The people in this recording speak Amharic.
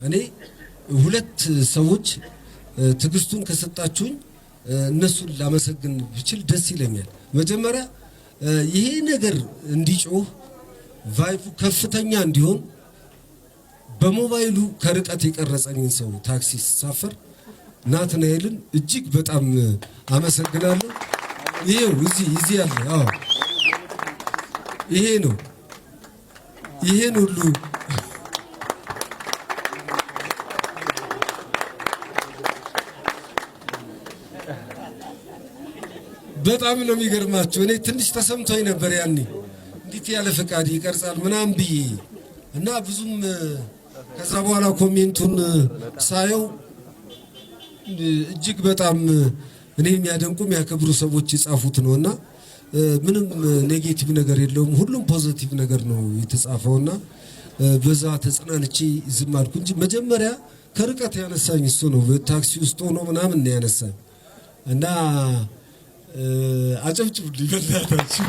እኔ ሁለት ሰዎች ትግስቱን ከሰጣችሁኝ እነሱን ላመሰግን ብችል ደስ ይለኛል። መጀመሪያ ይሄ ነገር እንዲጮህ ቫይቡ ከፍተኛ እንዲሆን በሞባይሉ ከርቀት የቀረጸኝን ሰው ታክሲ ሳፈር ናትናኤልን እጅግ በጣም አመሰግናለሁ። ይሄው እዚህ ያለ ይሄ ነው። ይሄን ሁሉ በጣም ነው የሚገርማችሁ። እኔ ትንሽ ተሰምቶኝ ነበር ያኔ እንዴት ያለ ፈቃድ ይቀርጻል ምናምን ብዬ እና ብዙም ከዛ በኋላ ኮሜንቱን ሳየው እጅግ በጣም እኔ የሚያደንቁ የሚያከብሩ ሰዎች የጻፉት ነውና ምንም ኔጌቲቭ ነገር የለውም። ሁሉም ፖዚቲቭ ነገር ነው የተጻፈውና በዛ ተጽናንቼ ዝም አልኩ እንጂ መጀመሪያ ከርቀት ያነሳኝ እሱ ነው። በታክሲ ውስጥ ሆኖ ምናምን ነው ያነሳኝ እና አጨብጭቡልኝ በእናታችሁ።